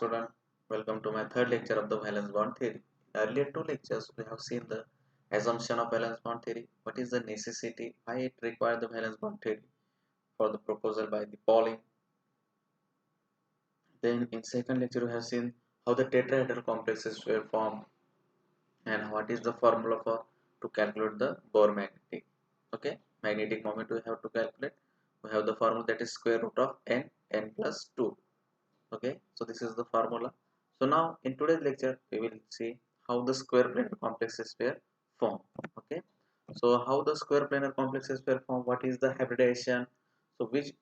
student, welcome to my third lecture of the valence bond theory. In earlier two lectures we have seen the assumption of valence bond theory, what is the necessity, why it required the valence bond theory for the proposal by the Pauling. Then in second lecture we have seen how the tetrahedral complexes were formed and what is the formula for to calculate the Bohr magnetic. Okay, magnetic moment we have to calculate. We have the formula that is square root of n plus 2. Okay, so this is the formula. So now in today's lecture we will see how the square planar complexes were formed. Okay, so how the square planar complexes were formed, what is the hybridization, so which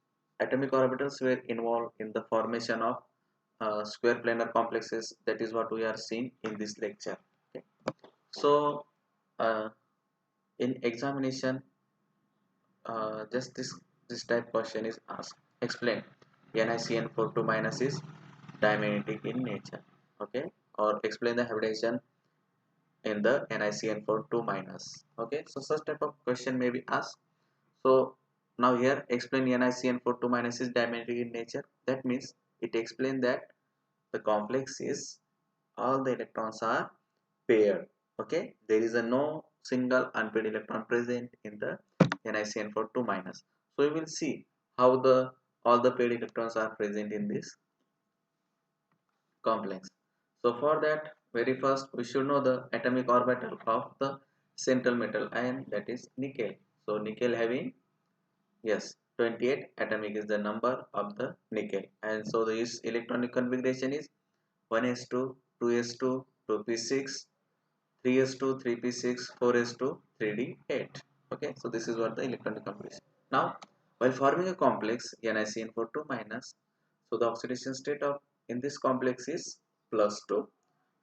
atomic orbitals were involved in the formation of square planar complexes, that is what we are seeing in this lecture. Okay, so uh, in examination just this type question is asked. Explain NiCN42 minus is diamagnetic in nature. Okay, or explain the hybridization in the NiCN42 minus. Okay, so such type of question may be asked. So now here explain NiCN42 minus is diamagnetic in nature. That means it explains that the complex is all the electrons are paired. Okay, there is a no single unpaired electron present in the NiCN42 minus. So we will see how the all the paired electrons are present in this complex. So for that, very first we should know the atomic orbital of the central metal ion, that is nickel. So nickel having, yes, 28 atomic is the number of the nickel, and so this electronic configuration is 1s2, 2s2, 2p6, 3s2, 3p6, 4s2, 3d8. Okay, so this is what the electronic configuration. Now, while forming a complex NiCN42 minus, so the oxidation state of in this complex is +2.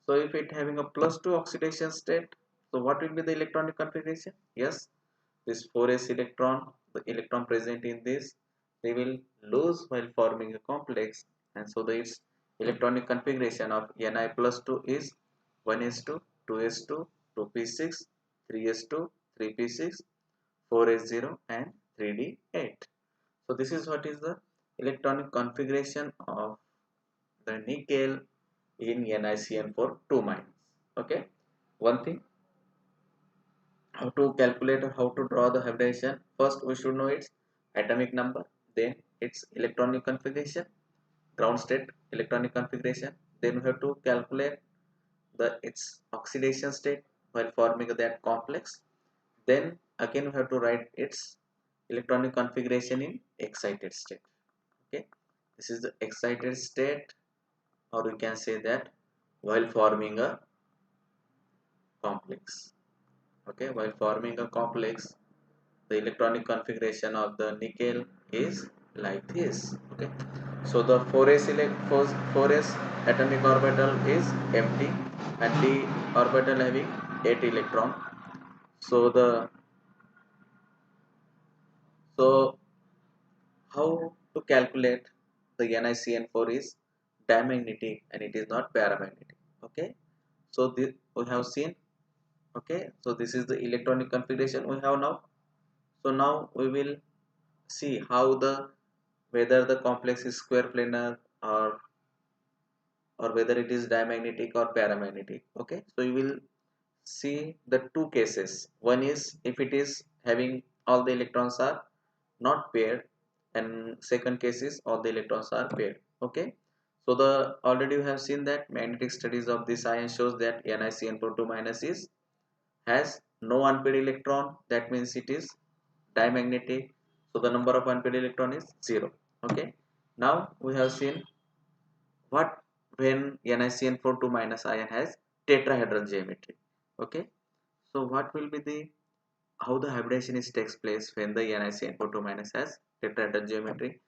So if it having a +2 oxidation state, so what will be the electronic configuration? Yes, this 4s electron, the electron present in this, they will lose while forming a complex, and so the its electronic configuration of Ni+2 is 1s2, 2s2, 2p6, 3s2, 3p6, 4s0 and 3d8. So this is what is the electronic configuration of the nickel in NiCN42 minus. Okay, one thing, how to calculate or how to draw the hybridization. First we should know its atomic number, then its electronic configuration, ground state electronic configuration, then we have to calculate the its oxidation state while forming that complex, then again we have to write its electronic configuration in excited state. Okay, this is the excited state, or we can say that while forming a complex. Okay, while forming a complex, the electronic configuration of the nickel is like this. Okay, so the 4s atomic orbital is empty and d orbital having 8 electron. So the so how to calculate the NiCN4 is diamagnetic and it is not paramagnetic. Okay, so this we have seen. Okay, so this is the electronic configuration we have now. So now we will see how the whether the complex is square planar or whether it is diamagnetic or paramagnetic. Okay, so you will see the two cases. One is if it is having all the electrons are not paired, and second case is all the electrons are paired. Okay, so the already you have seen that magnetic studies of this ion shows that NiCN42 minus is has no unpaired electron, that means it is diamagnetic, so the number of unpaired electron is 0. Okay, now we have seen what when NiCN42 minus ion has tetrahedral geometry. Okay, so what will be the how the hybridization is takes place when the NiCN42 minus has tetrahedral geometry.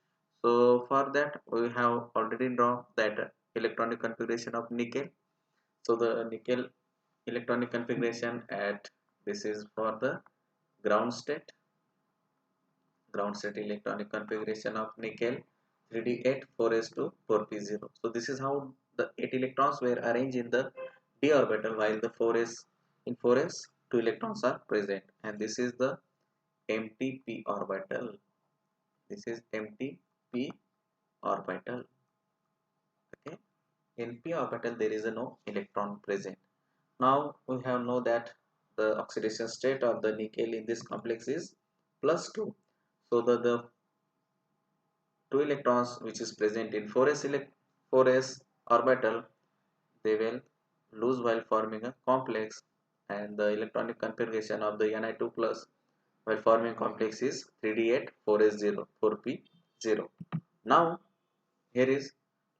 So for that we have already drawn that electronic configuration of nickel. So the nickel electronic configuration at this is for the ground state electronic configuration of nickel 3d8 4s2 4p0. So this is how the 8 electrons were arranged in the d orbital, while the 4s in 4s 2 electrons are present, and this is the empty p orbital. This is empty p orbital. Okay, In p orbital there is a no electron present. Now we have know that the oxidation state of the nickel in this complex is +2. So the two electrons which is present in 4s orbital, they will lose while forming a complex, and the electronic configuration of the Ni2 plus while forming complex is 3d8 4s0 4p0. Now here is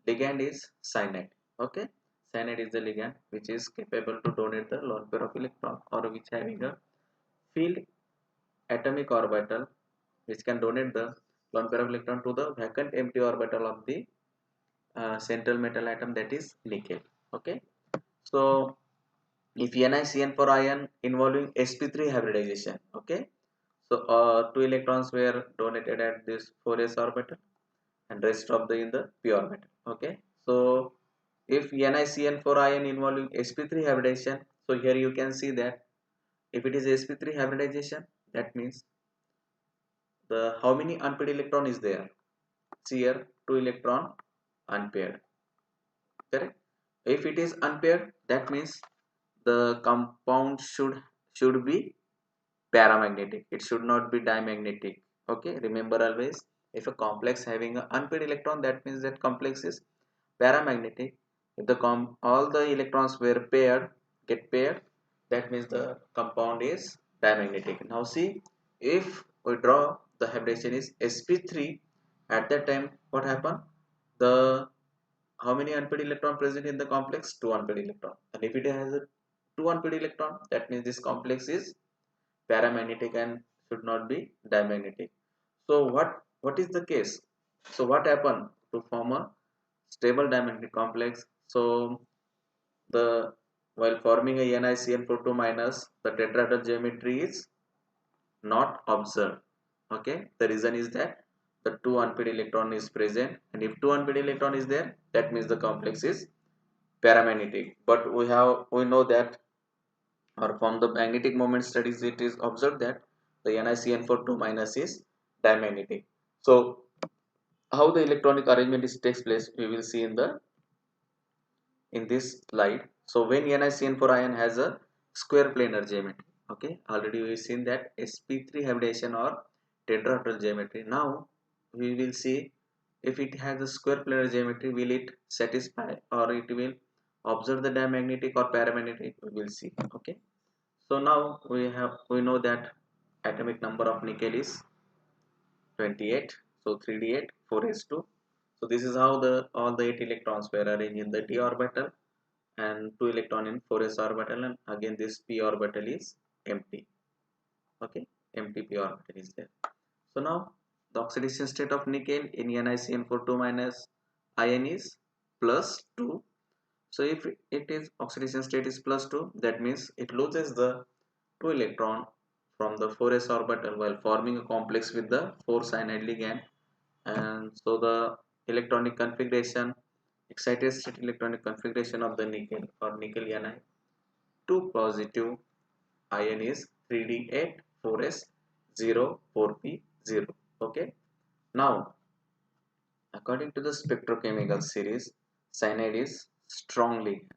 ligand is cyanide. Okay, cyanide is the ligand which is capable to donate the lone pair of electron, or which having a field atomic orbital which can donate the lone pair of electron to the vacant empty orbital of the central metal atom, that is nickel. Okay, so if NiCN4 ion involving sp3 hybridization, okay, so two electrons were donated at this 4s orbital and rest of the in the p orbital. Okay, so if NiCN4 ion involving sp3 hybridization, so here you can see that if it is sp3 hybridization, that means the how many unpaired electron is there? See here, 2 electron unpaired, correct? If it is unpaired, that means the compound should be paramagnetic, it should not be diamagnetic. Okay, remember always, if a complex having an unpaired electron, that means that complex is paramagnetic. If the all the electrons were paired, get paired, that means the compound is diamagnetic. Now see, if we draw the hybridization is sp3, at that time what happened? The how many unpaired electron present in the complex? Two unpaired electron. And if it has a two unpaired electron, that means this complex is paramagnetic and should not be diamagnetic. So what is the case? So what happened to form a stable diamagnetic complex? So the while forming a NiCN42 minus, the tetrahedral geometry is not observed. Okay, the reason is that the two unpaired electron is present, and if two unpaired electron is there, that means the complex is paramagnetic. But we know that, or from the magnetic moment studies, it is observed that the NiCN42 minus is diamagnetic. So how the electronic arrangement is takes place, we will see in this slide. So when NiCN4 ion has a square planar geometry, okay, already we have seen that sp3 hybridization or tetrahedral geometry. Now we will see if it has a square planar geometry, will it satisfy or it will observe the diamagnetic or paramagnetic, we will see. Okay, so now we know that atomic number of nickel is 28. So 3d8 4s2. So this is how the all the 8 electrons were arranged in the d orbital, and 2 electron in 4s orbital, and again this p orbital is empty. Okay, empty p orbital is there. So now the oxidation state of nickel in NiCN42 minus ion is +2. So if it is oxidation state is +2, that means it loses the 2 electron from the 4s orbital while forming a complex with the 4 cyanide ligand. And so the electronic configuration, excited state electronic configuration of the nickel or nickel Ni 2 positive ion is 3d8 4s 0 4p0. Okay, now according to the spectrochemical series, cyanide is strong ligand.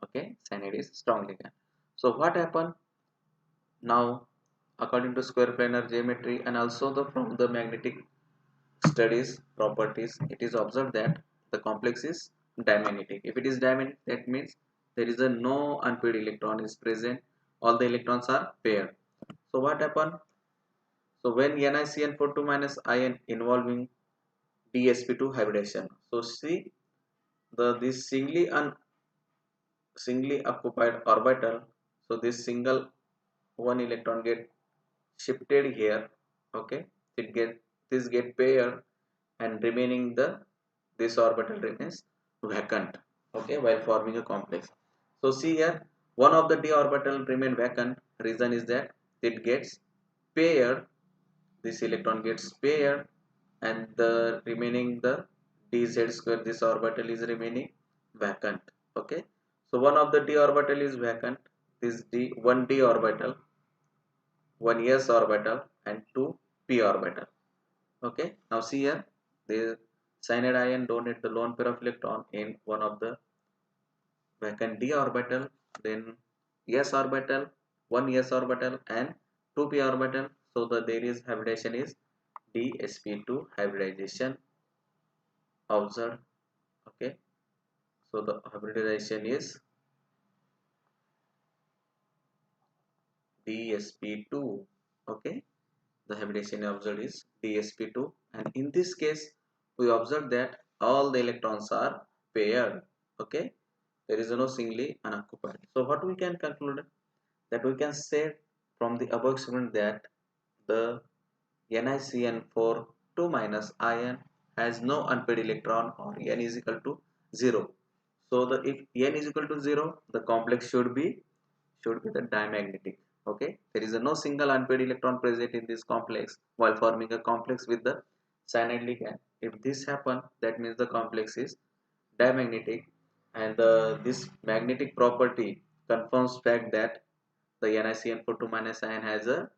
Okay, cyanide is strong ligand. So what happened now, according to square planar geometry and also the from the magnetic studies properties, it is observed that the complex is diamagnetic. If it is diamagnetic, that means there is a no unpaired electron is present, all the electrons are paired. So what happened? So when NiCN42 minus ion involving dsp2 hybridization, so see the this singly occupied orbital, so this single one electron get shifted here. Okay, it get this get paired, and remaining the this orbital remains vacant. Okay, while forming a complex. So see here, one of the d orbital remain vacant. Reason is that it gets paired, this electron gets paired, and the remaining the dz square, this orbital is remaining vacant. Okay, so one of the d orbital is vacant, this d one d orbital, one s orbital, and two p orbital. Okay, now see here, the cyanide ion donate the lone pair of electron in one of the vacant d orbital, then s orbital, one s orbital and 2p orbital. So the there is hybridization is dsp2 hybridization observed. Okay, so the hybridization is dsp2. Okay, the hybridization observed is dsp2, and in this case we observe that all the electrons are paired. Okay, there is no singly unoccupied. So what we can conclude, that we can say from the above experiment that the NiCN4 2 minus ion has no unpaired electron or n is equal to 0. So the if n is equal to 0, the complex should be the diamagnetic. Okay, there is no single unpaired electron present in this complex while forming a complex with the cyanide ligand. If this happen, that means the complex is diamagnetic, and this magnetic property confirms fact that the NiCN42 minus ion has a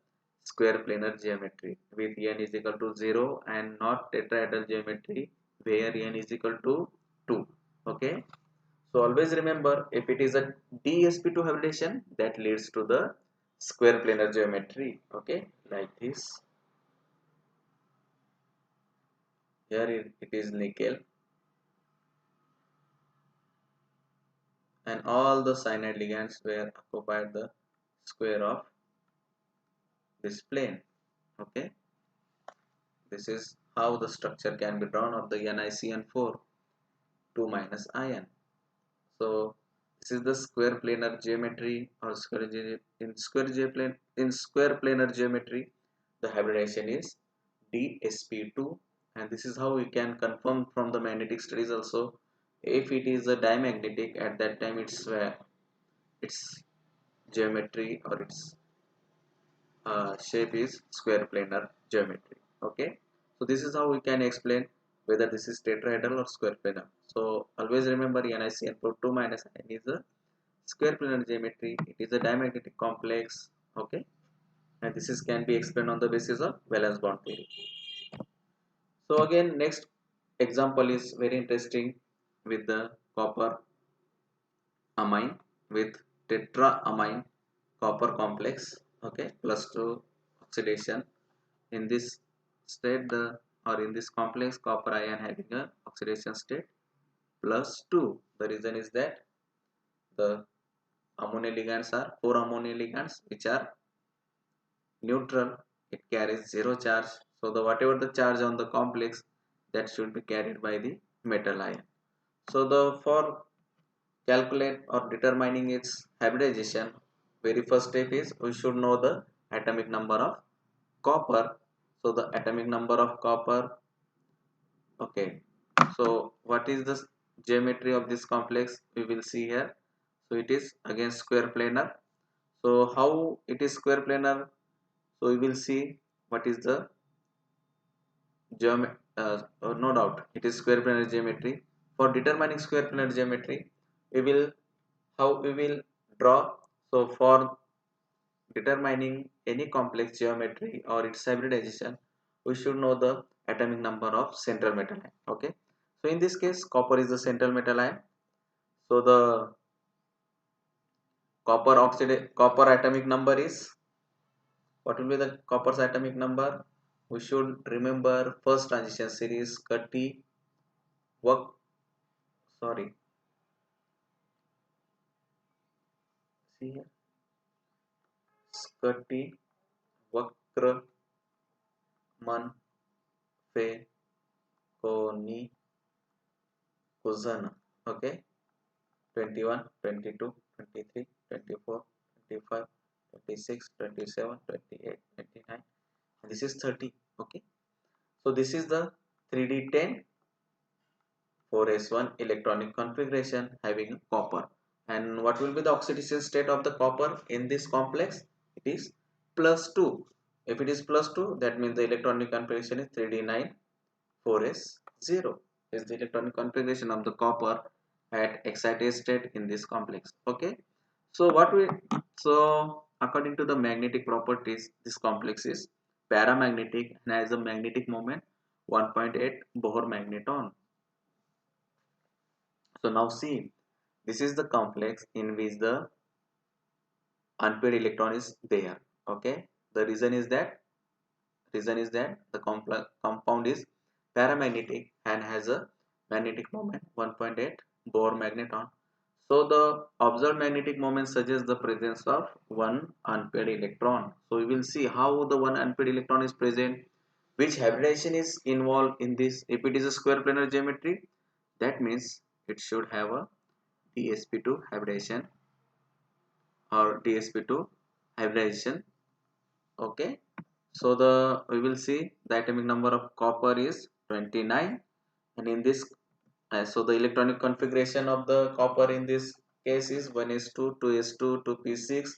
square planar geometry with n is equal to 0 and not tetrahedral geometry where n is equal to 2. Okay, so always remember, if it is a dsp2 hybridization, that leads to the square planar geometry. Okay, like this. Here it is nickel, and all the cyanide ligands were occupied the square of this plane. Okay, this is how the structure can be drawn of the NiCN4 2 minus ion. So this is the square planar geometry, or in square planar geometry the hybridization is dsp2, and this is how we can confirm from the magnetic studies also. If it is a diamagnetic, at that time its geometry or its shape is square planar geometry. Okay, so this is how we can explain whether this is tetrahedral or square planar. So always remember, NiCN2 minus ion is a square planar geometry. It is a diamagnetic complex. Okay, and this is can be explained on the basis of valence bond theory. So again, next example is very interesting with the copper amine with tetraamine copper complex. Okay, plus 2 oxidation. In this state, the or in this complex, copper ion having a oxidation state plus 2. The reason is that the ammonia ligands are 4 ammonia ligands which are neutral. It carries 0 charge, so the whatever the charge on the complex, that should be carried by the metal ion. So the for calculate or determining its hybridization, very first step is we should know the atomic number of copper. So the atomic number of copper. Okay, so what is the geometry of this complex, we will see here. So it is again square planar. So how it is square planar, so we will see what is the geometry. No doubt it is square planar geometry. For determining square planar geometry, we will how we will draw. So for determining any complex geometry or its hybridization, we should know the atomic number of central metal ion. Okay, so in this case copper is the central metal ion. So the copper atomic number is, what will be the copper's atomic number? We should remember first transition series Cutty work, sorry, see here, Scotty Wakrman Fe Koni Kuzana. Okay, 21, 22, 23, 24, 25, 26, 27, 28, 29. This is 30. Okay, so this is the 3d10 4s1 electronic configuration having copper. And what will be the oxidation state of the copper in this complex? It is plus 2. If it is plus 2, that means the electronic configuration is 3d9 4s0 is the electronic configuration of the copper at excited state in this complex. Okay, so according to the magnetic properties, this complex is paramagnetic and has a magnetic moment 1.8 Bohr magneton. So now see, this is the complex in which the unpaired electron is there. Okay, the reason is that the compound is paramagnetic and has a magnetic moment 1.8 Bohr magneton. So the observed magnetic moment suggests the presence of one unpaired electron. So we will see how the one unpaired electron is present, which hybridization is involved in this. If it is a square planar geometry, that means it should have a dsp2 hybridization or dsp2 hybridization. Okay, so the we will see the atomic number of copper is 29, and in this so the electronic configuration of the copper in this case is 1s2 2s2 2p6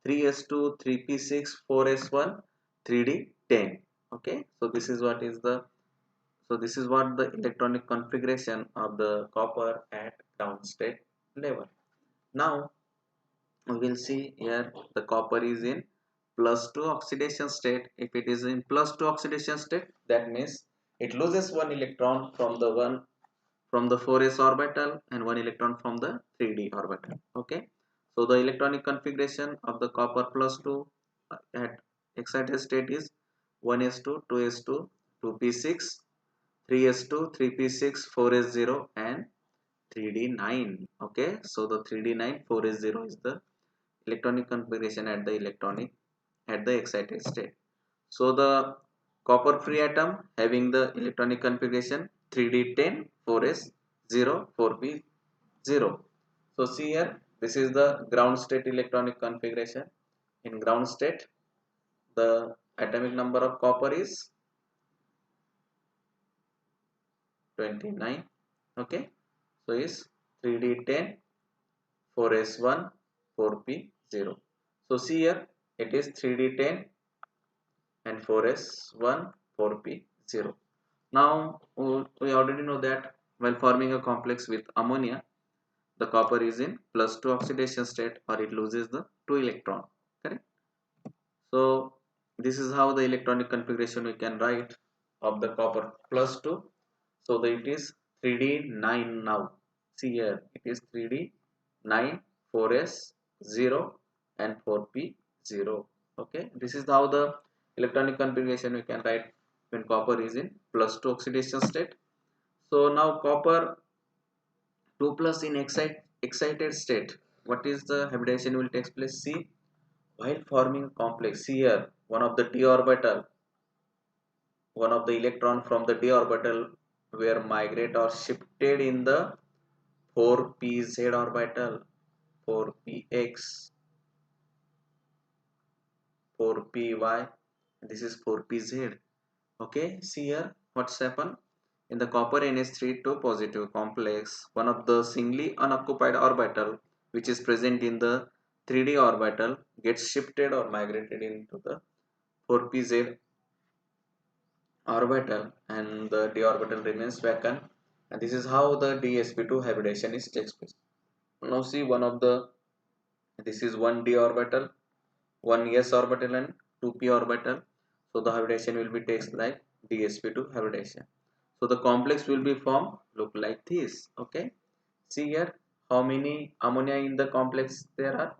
3s2 3p6 4s1 3d10. Okay, so this is what the electronic configuration of the copper at ground state level. Now we will see here the copper is in plus 2 oxidation state. If it is in plus 2 oxidation state, that means it loses one electron from the 4s orbital and one electron from the 3d orbital. Okay, so the electronic configuration of the copper plus 2 at excited state is 1s2 2s2 2p6 3s2 3p6 4s0 and 3d9. Okay, so the 3d9 4s0 is the electronic configuration at the excited state. So the copper free atom having the electronic configuration 3d10 4s0 4p0. So see here, this is the ground state electronic configuration. In ground state, the atomic number of copper is 29. Okay, so is 3d10 4s1 4p0. So see here, it is 3d10 and 4s1 4p0. Now we already know that while forming a complex with ammonia, the copper is in plus 2 oxidation state or it loses the 2 electron. Correct. So this is how the electronic configuration we can write of the copper plus 2. So that it is 3d9 now. See here, it is 3d9 4s0 and 4p0. Okay, this is how the electronic configuration we can write when copper is in plus 2 oxidation state. So now copper 2 plus in excited state, what is the hybridization will take place? See, while forming a complex, see here, one of the electron from the d orbital were migrate or shifted in the 4pz orbital, 4px, 4py, this is 4pz. Okay, see here what's happened in the copper NH3 2 positive complex. One of the singly unoccupied orbital which is present in the 3d orbital gets shifted or migrated into the 4pz orbital and the d orbital remains vacant, and this is how the dsp2 hybridization is takes place. Now see, one of the this is one d orbital, one s orbital and 2p orbital. So the hybridization will be takes like dsp2 hybridization. So the complex will be formed look like this. Okay, see here how many ammonia in the complex there are.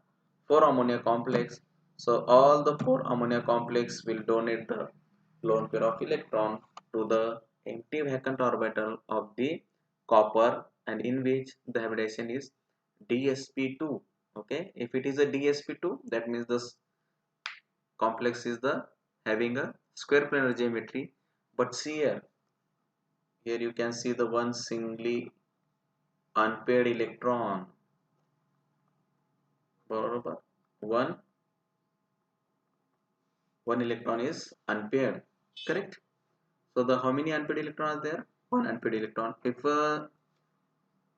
4 ammonia complex. So all the 4 ammonia complex will donate the lone pair of electron to the empty vacant orbital of the copper, and in which the hybridization is dsp2. Okay, if it is a dsp2, that means the complex is the having a square planar geometry. But see here you can see the one singly unpaired electron. Barabar. One electron is unpaired. Correct. So the how many unpaired electrons are there? One unpaired electron. If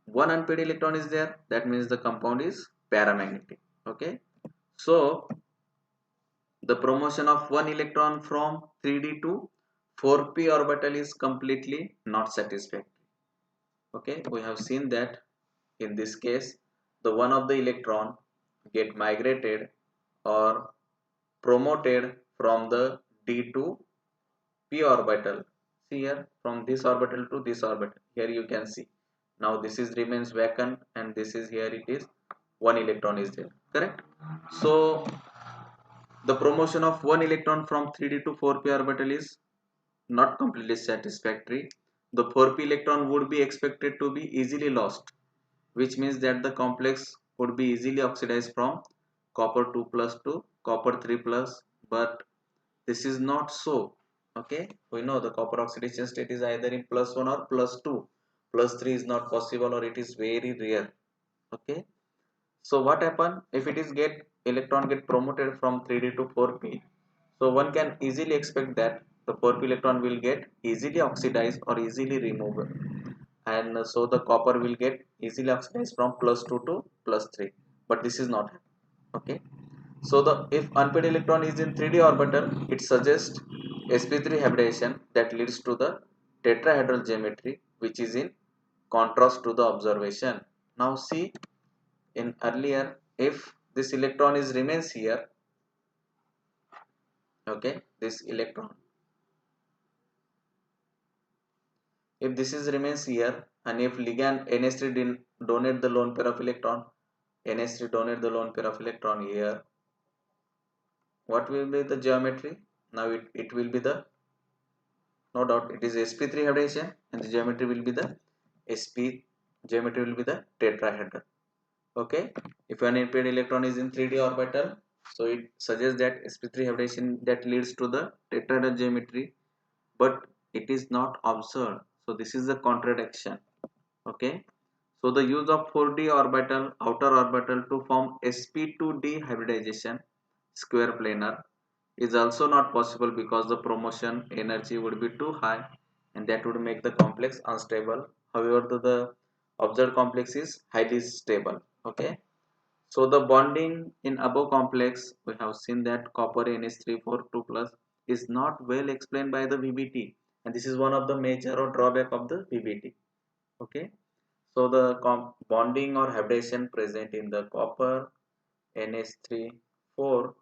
one unpaired electron is there, that means the compound is paramagnetic. Okay. So the promotion of one electron from 3d to 4p orbital is completely not satisfactory. Okay, we have seen that in this case the one of the electron get migrated or promoted from the d to p orbital. See here, from this orbital to this orbital, here you can see Now this is remains vacant, and this is here it is one electron is there, correct? So the promotion of one electron from 3d to 4p orbital is not completely satisfactory. The 4p electron would be expected to be easily lost, which means that the complex would be easily oxidized from copper 2 plus to copper 3 plus, but this is not so. Okay, we know the copper oxidation state is either in plus 1 or plus 2. Plus 3 is not possible, or it is very rare. Okay, so what happen if it is get electron get promoted from 3d to 4p? So one can easily expect that the 4p electron will get easily oxidized or easily removed, and so the copper will get easily oxidized from plus 2 to plus 3, but this is not happen. Okay, so the if unpaired electron is in 3d orbital, it suggests sp3 hybridization that leads to the tetrahedral geometry, which is in contrast to the observation. Now see, in earlier, if this electron is remains here, okay, this electron, if this is remains here, and if ligand NH3 donate the lone pair of electron, NH3 donate the lone pair of electron here, what will be the geometry? Now it will be the, no doubt it is sp3 hybridization, and the geometry will be the sp geometry will be the tetrahedral. Okay, if an unpaired electron is in 3d orbital, so it suggests that sp3 hybridization that leads to the tetrahedral geometry, but it is not observed, so this is the contradiction. Okay, so the use of 4d orbital outer orbital to form sp2d hybridization square planar is also not possible because the promotion energy would be too high, and that would make the complex unstable. However, the observed complex is highly stable. Okay, so the bonding in above complex, we have seen that copper NH342 plus is not well explained by the VBT, and this is one of the major or drawback of the VBT. Okay, so the bonding or hybridization present in the copper NH3 4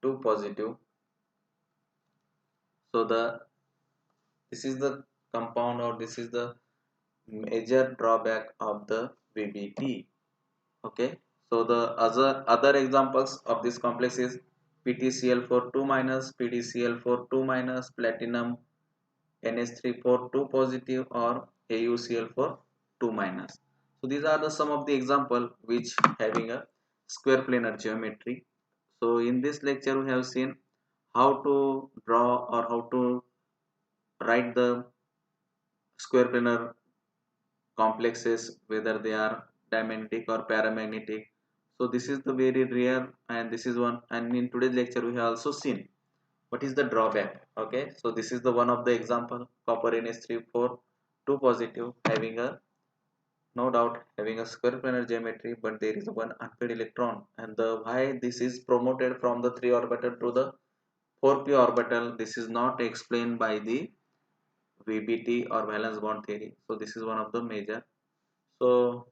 2 positive. So this is the compound, or this is the major drawback of the VBT. Okay, so the other examples of this complex is PTCl4 2 minus, PDCl4 2 minus, platinum NH3 4 2 positive, or AuCl4 2 minus. So these are the some of the example which having a square planar geometry. So in this lecture we have seen how to draw or how to write the square planar complexes, whether they are diamagnetic or paramagnetic. So this is the very rare, and this is one, and in today's lecture we have also seen what is the drawback. Okay, so this is the one of the example, copper NH3 4 2 positive, having a, no doubt having a square planar geometry, but there is one unpaired electron, and the why this is promoted from the 3 orbital to the 4p orbital, this is not explained by the VBT or valence bond theory. So this is one of the major. So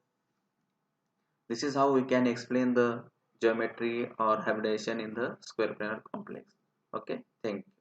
this is how we can explain the geometry or hybridization in the square planar complex. Okay, thank you.